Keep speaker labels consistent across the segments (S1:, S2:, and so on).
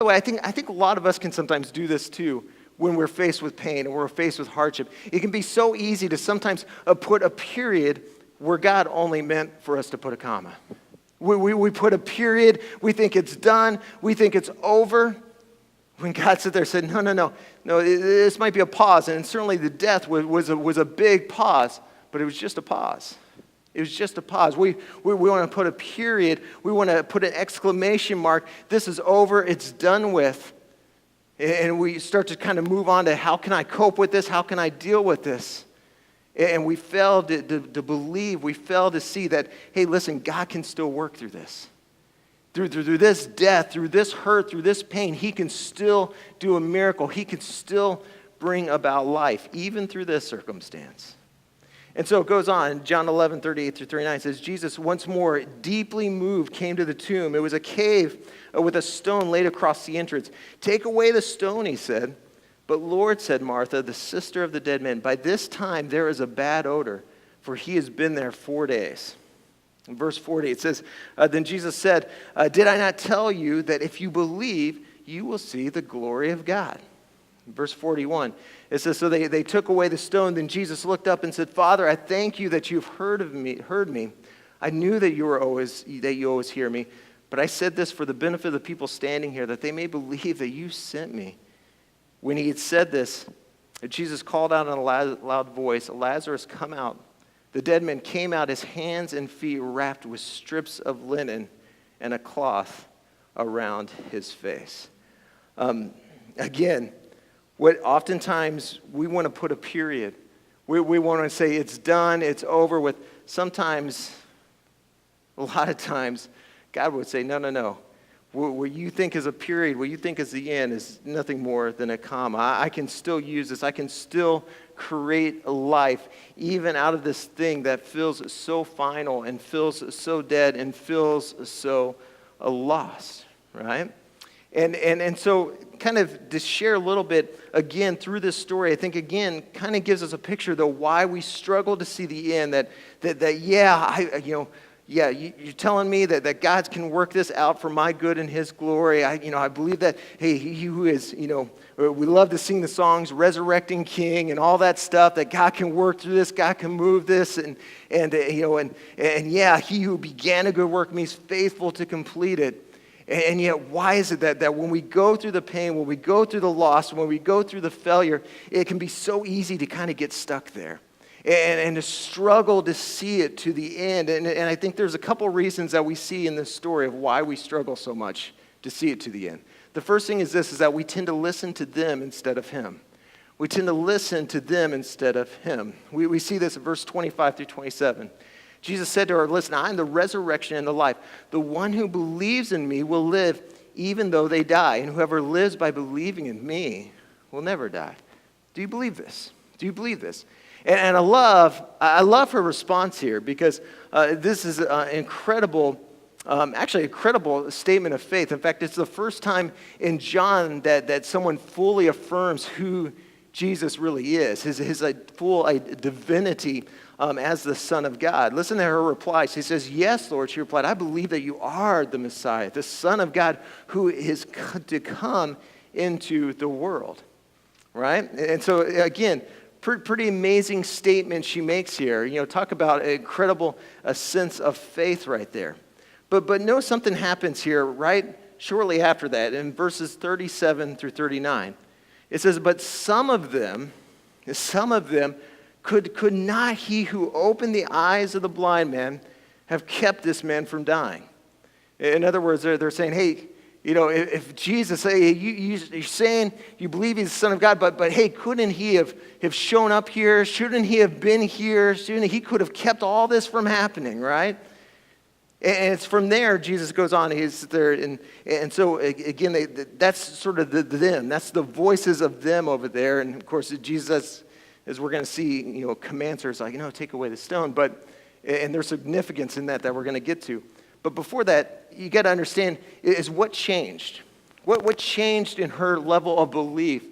S1: By the way, I think a lot of us can sometimes do this too when we're faced with pain and we're faced with hardship. It can be so easy to sometimes put a period where God only meant for us to put a comma. We put a period, we think it's done, we think it's over. When God sat there and said, no, this might be a pause. And certainly the death was a big pause, but it was just a pause. It was just a pause. We want to put a period. We want to put an exclamation mark. This is over. It's done with. And we start to kind of move on to how can I cope with this? How can I deal with this? And we fail to believe. We fail to see that, hey, listen, God can still work through this. Through this death, through this hurt, through this pain, he can still do a miracle. He can still bring about life, even through this circumstance. And so it goes on, John 11:38-39 says, Jesus, once more, deeply moved, came to the tomb. It was a cave with a stone laid across the entrance. Take away the stone, he said. But Lord, said Martha, the sister of the dead man, by this time there is a bad odor, for he has been there 4 days. In verse 40, it says, then Jesus said, did I not tell you that if you believe, you will see the glory of God? In verse 41, it says, so they took away the stone. Then Jesus looked up and said, Father, I thank you that you've heard me. I knew that you always hear me, but I said this for the benefit of the people standing here, that they may believe that you sent me. When he had said this, Jesus called out in a loud voice, Lazarus, come out. The dead man came out, his hands and feet wrapped with strips of linen and a cloth around his face. Again, what oftentimes we want to put a period. We want to say it's done, it's over with. Sometimes, a lot of times, God would say, no. What you think is a period, what you think is the end is nothing more than a comma. I can still use this. I can still create a life even out of this thing that feels so final and feels so dead and feels so lost, right? And so kind of to share a little bit, again, through this story, I think, again, kind of gives us a picture of why we struggle to see the end, you're telling me that God can work this out for my good and his glory. I believe that, hey, he who is, we love to sing the songs, Resurrecting King and all that stuff, that God can work through this, God can move this, and he who began a good work means faithful to complete it. And yet, why is it that when we go through the pain, when we go through the loss, when we go through the failure, it can be so easy to kind of get stuck there and to struggle to see it to the end. And I think there's a couple reasons that we see in this story of why we struggle so much to see it to the end. The first thing is this, is that we tend to listen to them instead of him. We tend to listen to them instead of him. We see this in verse 25-27. Jesus said to her, listen, I am the resurrection and the life. The one who believes in me will live even though they die. And whoever lives by believing in me will never die. Do you believe this? Do you believe this? And I love her response here, because this is an incredible statement of faith. In fact, it's the first time in John that someone fully affirms who Jesus really is, his full divinity as the Son of God. Listen to her reply. She says, yes, Lord, she replied, I believe that you are the Messiah, the Son of God who is to come into the world, right? And so, again, pretty amazing statement she makes here. Talk about an incredible sense of faith right there. But notice something happens here right shortly after that in verses 37-39. It says, but some of them could not he who opened the eyes of the blind man have kept this man from dying. In other words, they're saying, hey, if Jesus, hey, you're saying you believe he's the Son of God, but hey, couldn't he have shown up here? Shouldn't he have been here? He could have kept all this from happening, right? And it's from there, Jesus goes on, he's there, and so again, that's sort of them. That's the voices of them over there. And of course, Jesus, as we're going to see, commands her, it's like, take away the stone. And there's significance in that we're going to get to. But before that, you got to understand is what changed. What changed in her level of belief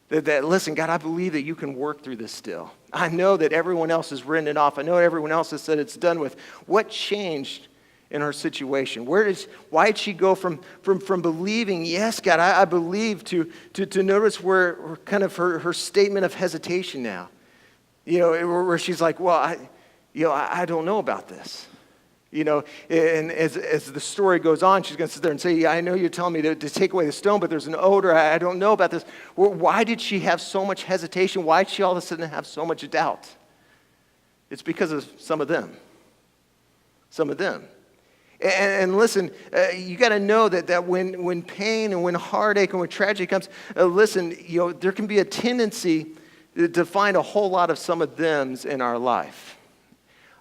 S1: that, listen, God, I believe that you can work through this still. I know that everyone else has written it off. I know everyone else has said it's done with. What changed in her situation? Why did she go from believing, yes, God, I believe, to notice where kind of her statement of hesitation now? Where she's like, well, I don't know about this. And as the story goes on, she's going to sit there and say, yeah, I know you're telling me to take away the stone, but there's an odor. I don't know about this. Why did she have so much hesitation? Why did she all of a sudden have so much doubt? It's because of some of them. Some of them. And listen, you got to know that when pain and when heartache and when tragedy comes, listen, there can be a tendency to find a whole lot of some of thems in our life.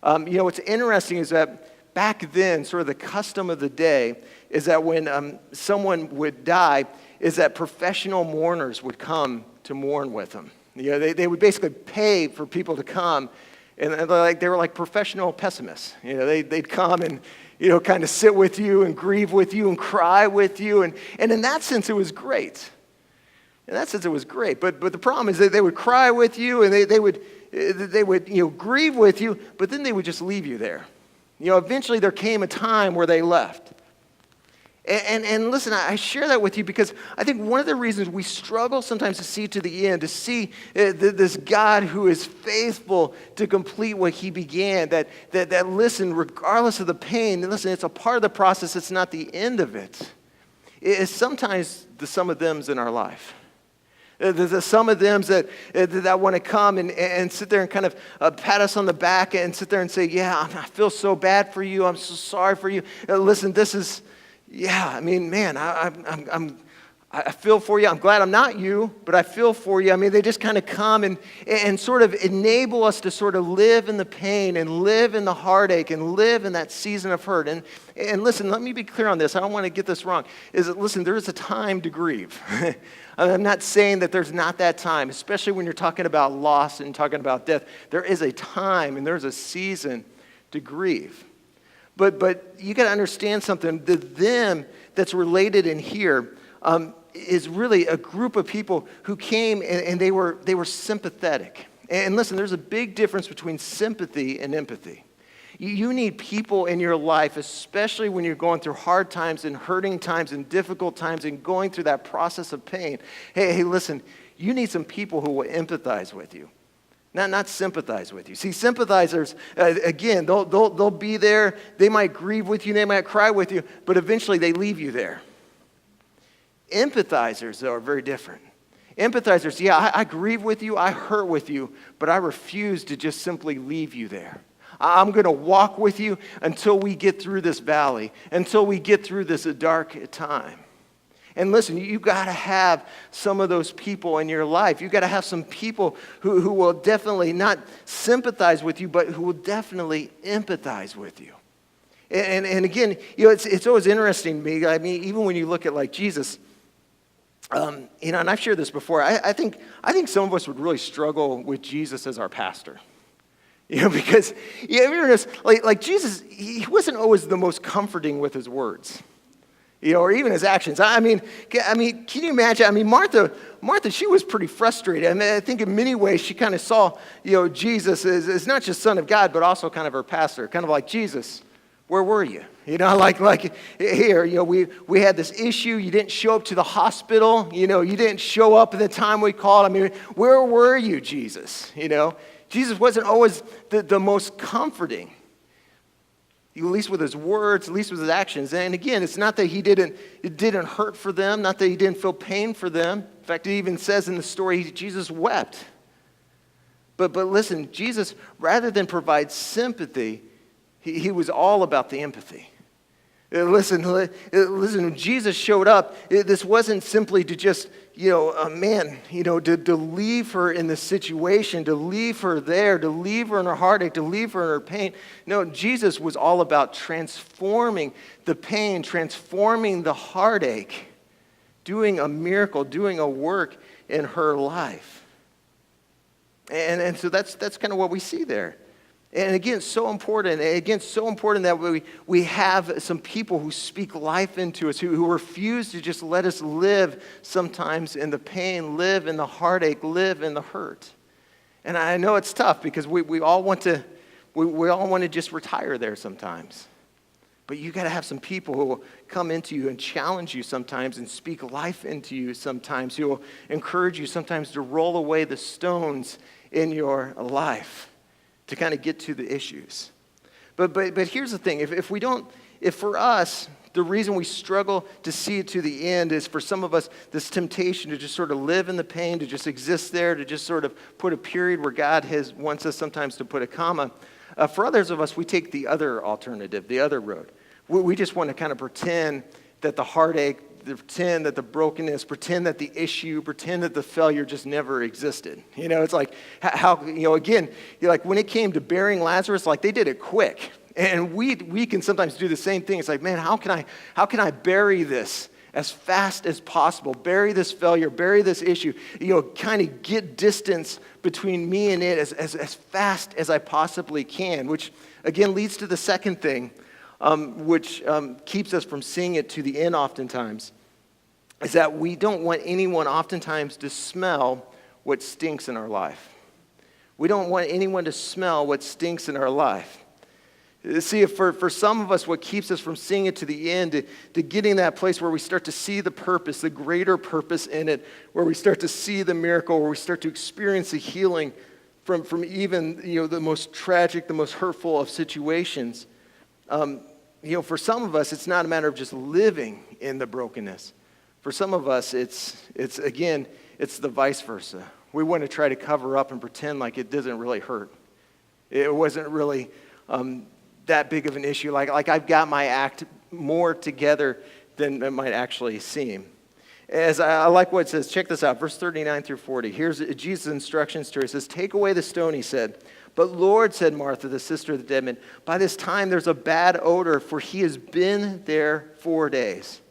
S1: What's interesting is that back then, sort of the custom of the day is that when someone would die, is that professional mourners would come to mourn with them. They would basically pay for people to come, and they were like professional pessimists. They'd come and kind of sit with you and grieve with you and cry with you, and in that sense, it was great. But the problem is that they would cry with you, and they would grieve with you, but then they would just leave you there. Eventually there came a time where they left. And listen, I share that with you because I think one of the reasons we struggle sometimes to see to the end, to see this God who is faithful to complete what he began, that listen, regardless of the pain, listen, it's a part of the process, it's not the end of it. It's sometimes the sum of thems in our life. There's some of them that want to come and sit there and kind of pat us on the back and sit there and say, yeah, I feel so bad for you. I'm so sorry for you. Listen, this is, man, I feel for you. I'm glad I'm not you, but I feel for you. They just kind of come and sort of enable us to sort of live in the pain and live in the heartache and live in that season of hurt. And listen, let me be clear on this. I don't want to get this wrong. Listen, there is a time to grieve. I'm not saying that there's not that time, especially when you're talking about loss and talking about death. There is a time and there's a season to grieve. But you got to understand something. The them that's related in here is really a group of people who came and they were sympathetic. And listen, there's a big difference between sympathy and empathy. You need people in your life, especially when you're going through hard times and hurting times and difficult times and going through that process of pain. Hey, listen, you need some people who will empathize with you, not sympathize with you. See, sympathizers, again, they'll be there. They might grieve with you. They might cry with you, but eventually they leave you there. Empathizers, though, are very different. Empathizers, yeah, I grieve with you, I hurt with you, but I refuse to just simply leave you there. I'm going to walk with you until we get through this valley, until we get through this dark time. And listen, you got to have some of those people in your life. You got to have some people who will definitely not sympathize with you, but who will definitely empathize with you. And again, it's always interesting to me. Even when you look at like Jesus, and I've shared this before. I think some of us would really struggle with Jesus as our pastor. Because like Jesus, he wasn't always the most comforting with his words, or even his actions. Can you imagine? Martha, she was pretty frustrated. I think in many ways she kind of saw, Jesus as not just Son of God, but also kind of her pastor, kind of like, Jesus, where were you? Like here, we had this issue. You didn't show up to the hospital. You didn't show up at the time we called. Where were you, Jesus? Jesus wasn't always the most comforting, at least with his words, at least with his actions. And again, it's not that it didn't hurt for them, not that he didn't feel pain for them. In fact, it even says in the story, Jesus wept. But listen, Jesus, rather than provide sympathy, he was all about the empathy. Listen, when Jesus showed up, this wasn't simply to just, to leave her in the situation, to leave her there, to leave her in her heartache, to leave her in her pain. No, Jesus was all about transforming the pain, transforming the heartache, doing a miracle, doing a work in her life. And so that's kind of what we see there. And again, so important that we have some people who speak life into us, who refuse to just let us live sometimes in the pain, live in the heartache, live in the hurt. And I know it's tough because we all want to just retire there sometimes. But you got to have some people who will come into you and challenge you sometimes and speak life into you sometimes, who will encourage you sometimes to roll away the stones in your life to kind of get to the issues. But here's the thing. If for us, the reason we struggle to see it to the end is for some of us, this temptation to just sort of live in the pain, to just exist there, to just sort of put a period where God wants us sometimes to put a comma. For others of us, we take the other alternative, the other road. We just want to kind of pretend that the heartache, pretend that the brokenness, pretend that the issue, pretend that the failure just never existed. It's like how again, like when it came to burying Lazarus, like they did it quick. And we can sometimes do the same thing. It's like, man, how can I bury this as fast as possible? Bury this failure, bury this issue, kind of get distance between me and it as fast as I possibly can, which again leads to the second thing, which keeps us from seeing it to the end oftentimes, is that we don't want anyone oftentimes to smell what stinks in our life. We don't want anyone to smell what stinks in our life. See, for some of us, what keeps us from seeing it to the end, to getting that place where we start to see the purpose, the greater purpose in it, where we start to see the miracle, where we start to experience the healing from even the most tragic, the most hurtful of situations. For some of us, it's not a matter of just living in the brokenness. For some of us, it's the vice versa. We want to try to cover up and pretend like it doesn't really hurt. It wasn't really that big of an issue. Like I've got my act more together than it might actually seem. As I like what it says, check this out, verse 39 through 40. Here's Jesus' instructions to her. He says, "Take away the stone," he said. "But Lord," said Martha, the sister of the dead man, "by this time there's a bad odor, for he has been there 4 days."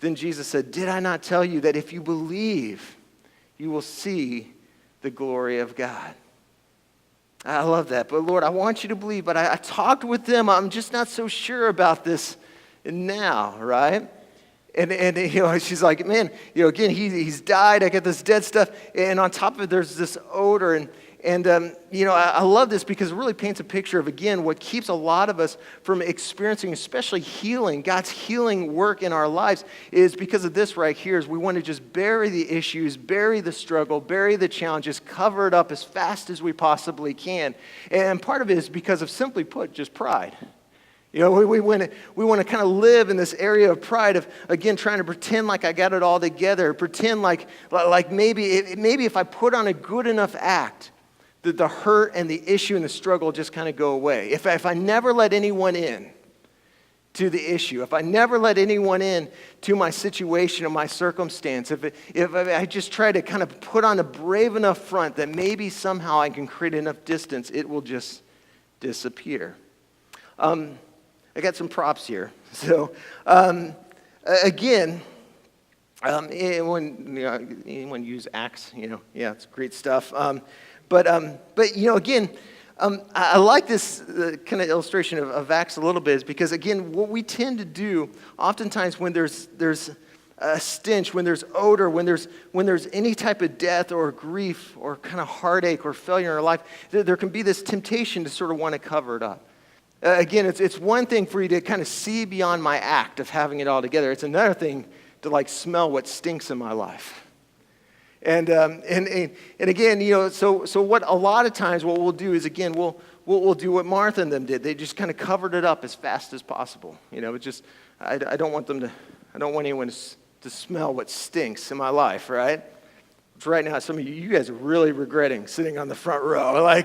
S1: Then Jesus said, "Did I not tell you that if you believe, you will see the glory of God?" I love that. But Lord, I want you to believe, but I talked with them. I'm just not so sure about this now, right? And she's like, man, again, he's died. I got this dead stuff. And on top of it, there's this odor. And I love this because it really paints a picture of, again, what keeps a lot of us from experiencing, especially healing, God's healing work in our lives, is because of this right here, is we want to just bury the issues, bury the struggle, bury the challenges, cover it up as fast as we possibly can. And part of it is because of, simply put, just pride. We want to kind of live in this area of pride of, again, trying to pretend like I got it all together, pretend like maybe if I put on a good enough act, that the hurt and the issue and the struggle just kind of go away. If I never let anyone in to the issue, if I never let anyone in to my situation or my circumstance, if I just try to kind of put on a brave enough front that maybe somehow I can create enough distance, it will just disappear. I got some props here. So, again, anyone use Axe? Yeah, it's great stuff. But again, I like this kind of illustration of Axe a little bit, is because, again, what we tend to do oftentimes when there's a stench, when there's odor, when there's any type of death or grief or kind of heartache or failure in our life, there can be this temptation to sort of want to cover it up. Again, it's one thing for you to kind of see beyond my act of having it all together. It's another thing to smell what stinks in my life. And again, so what a lot of times what we'll do is, again, we'll do what Martha and them did. They just kind of covered it up as fast as possible. It's just I don't want anyone to smell what stinks in my life, right? Which right now, some of you guys are really regretting sitting on the front row,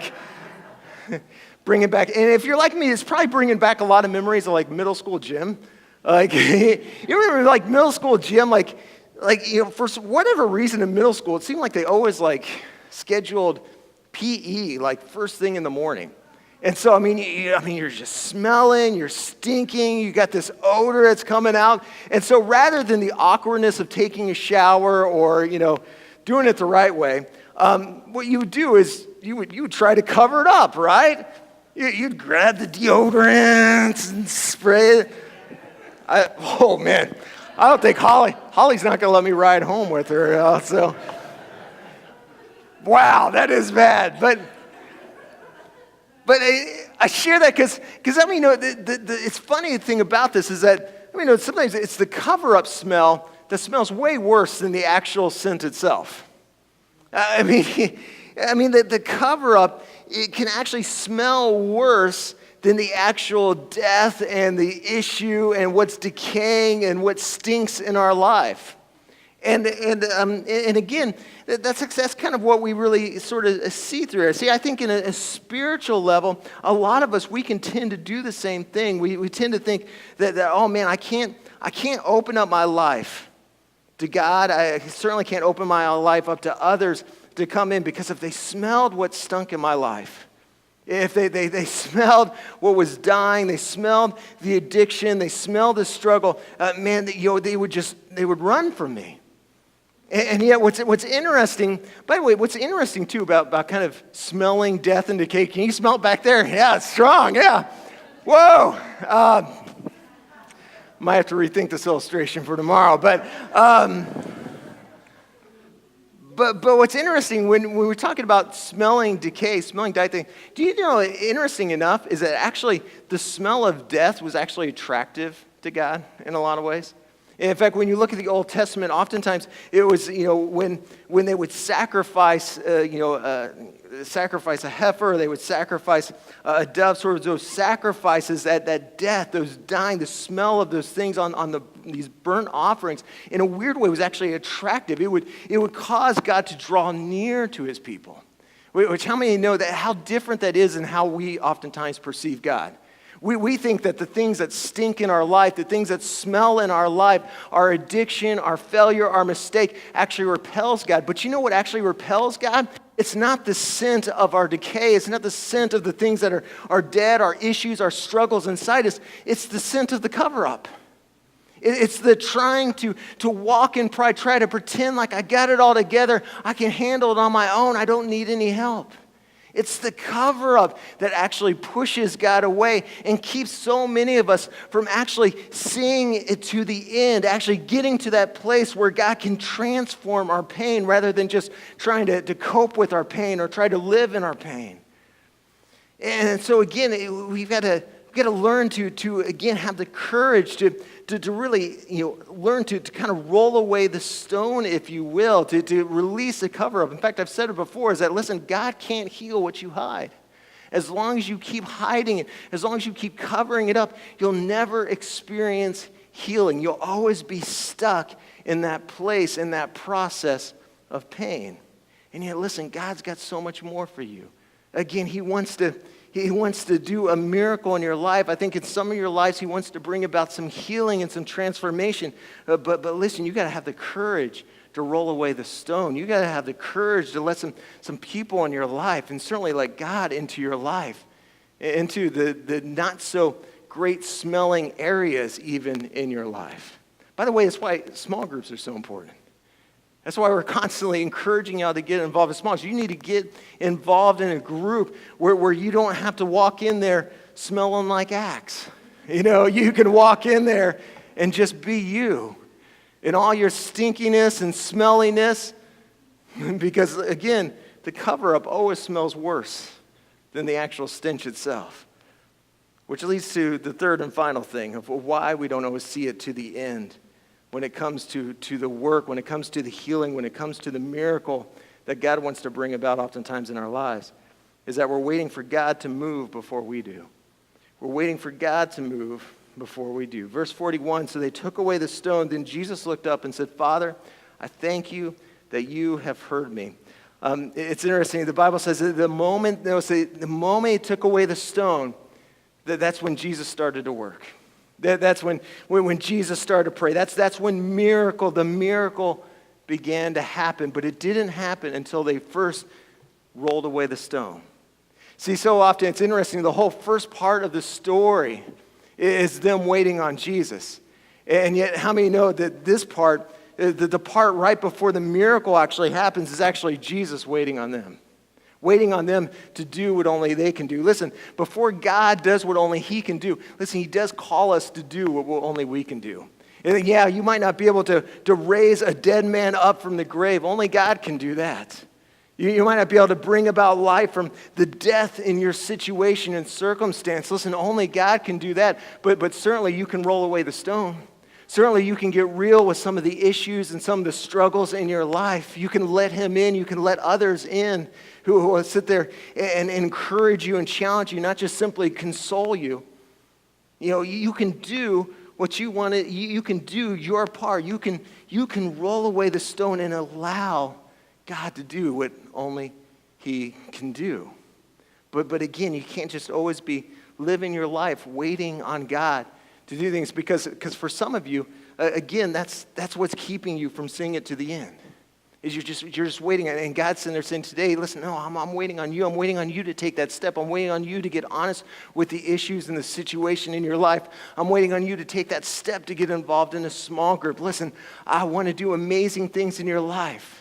S1: bringing back, and if you're like me, it's probably bringing back a lot of memories of middle school gym. You remember middle school gym, for whatever reason in middle school, it seemed like they always scheduled PE first thing in the morning. And so, you're just smelling, you're stinking, you got this odor that's coming out. And so rather than the awkwardness of taking a shower or, doing it the right way, what you would do is you would try to cover it up, right? You'd grab the deodorant and spray it. Oh, man. I don't think Holly's not going to let me ride home with her. So, wow, that is bad. But But I share that because it's funny thing about this is that, sometimes it's the cover-up smell that smells way worse than the actual scent itself. The cover-up, it can actually smell worse than the actual death and the issue and what's decaying and what stinks in our life. And again, that's kind of what we really sort of see through it. See, I think in a spiritual level, a lot of us, we can tend to do the same thing. We tend to think that oh man, I can't open up my life to God. I certainly can't open my life up to others to come in, because if they smelled what stunk in my life, if they smelled what was dying, they smelled the addiction, they smelled the struggle, they would run from me. And yet what's interesting, by the way, what's interesting too about kind of smelling death and decay, can you smell it back there? Yeah, it's strong, yeah. Whoa. Might have to rethink this illustration for tomorrow, but what's interesting when we're talking about smelling decay, smelling die thing, do you know, interesting enough, is that actually the smell of death was actually attractive to God in a lot of ways. In fact, when you look at the Old Testament, oftentimes it was, when they would sacrifice, sacrifice a heifer, they would sacrifice a dove, sort of those sacrifices, that death, those dying, the smell of those things on these burnt offerings, in a weird way, was actually attractive. It would cause God to draw near to his people. Which, how many know that how different that is than how we oftentimes perceive God? We think that the things that stink in our life, the things that smell in our life, our addiction, our failure, our mistake, actually repels God. But you know what actually repels God? It's not the scent of our decay. It's not the scent of the things that are dead, our issues, our struggles inside us. It's the scent of the cover-up. It's the trying to walk in pride, try to pretend like I got it all together. I can handle it on my own. I don't need any help. It's the cover-up that actually pushes God away and keeps so many of us from actually seeing it to the end, actually getting to that place where God can transform our pain rather than just trying to cope with our pain or try to live in our pain. And so again, we've got to learn to again have the courage to really learn to kind of roll away the stone, if you will, to release the cover up. In fact, I've said it before, is that listen, God can't heal what you hide. As long as you keep hiding it, as long as you keep covering it up, you'll never experience healing. You'll always be stuck in that place, in that process of pain. And yet, listen, God's got so much more for you. Again, He wants to do a miracle in your life. I think in some of your lives, He wants to bring about some healing and some transformation. But listen, you got to have the courage to roll away the stone. You got to have the courage to let some people in your life, and certainly let God into your life, into the not so great smelling areas even in your life. By the way, that's why small groups are so important. That's why we're constantly encouraging y'all to get involved in small groups. You need to get involved in a group where you don't have to walk in there smelling like Axe. You can walk in there and just be you in all your stinkiness and smelliness. Because again, the cover-up always smells worse than the actual stench itself. Which leads to the third and final thing of why we don't always see it to the end. When it comes to the work, when it comes to the healing, when it comes to the miracle that God wants to bring about oftentimes in our lives, is that we're waiting for God to move before we do. We're waiting for God to move before we do. Verse 41, so they took away the stone. Then Jesus looked up and said, Father, I thank you that you have heard me. It's interesting. The Bible says that the moment he took away the stone, that's when Jesus started to work. That's when Jesus started to pray. That's when the miracle began to happen. But it didn't happen until they first rolled away the stone. See, so often it's interesting. The whole first part of the story is them waiting on Jesus. And yet, how many know that this part, the part right before the miracle actually happens, is actually Jesus waiting on them? Waiting on them to do what only they can do. Listen, before God does what only He can do, listen, He does call us to do what only we can do. And yeah, you might not be able to raise a dead man up from the grave. Only God can do that. You might not be able to bring about life from the death in your situation and circumstance. Listen, only God can do that, but certainly you can roll away the stone. Certainly you can get real with some of the issues and some of the struggles in your life. You can let him in. You can let others in who will sit there and encourage you and challenge you, not just simply console you. You can do what you want to. You can do your part. You can roll away the stone and allow God to do what only he can do. But again, you can't just always be living your life waiting on God to do things, because for some of you, again, that's what's keeping you from seeing it to the end. Is you're just waiting, and God's sitting there saying today, listen, no, I'm waiting on you. I'm waiting on you to take that step. I'm waiting on you to get honest with the issues and the situation in your life. I'm waiting on you to take that step to get involved in a small group. Listen, I want to do amazing things in your life.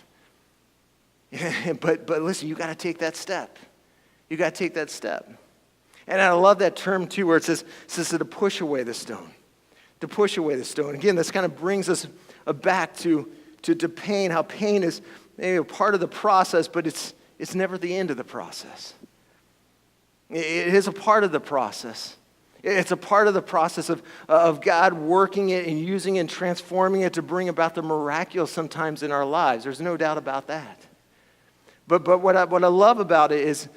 S1: But listen, you got to take that step. You got to take that step. And I love that term too, where it says to push away the stone. To push away the stone. Again, this kind of brings us back to pain, how pain is part of the process, but it's never the end of the process. It is a part of the process. It's a part of the process of God working it and using it and transforming it to bring about the miraculous sometimes in our lives. There's no doubt about that. But what I love about it is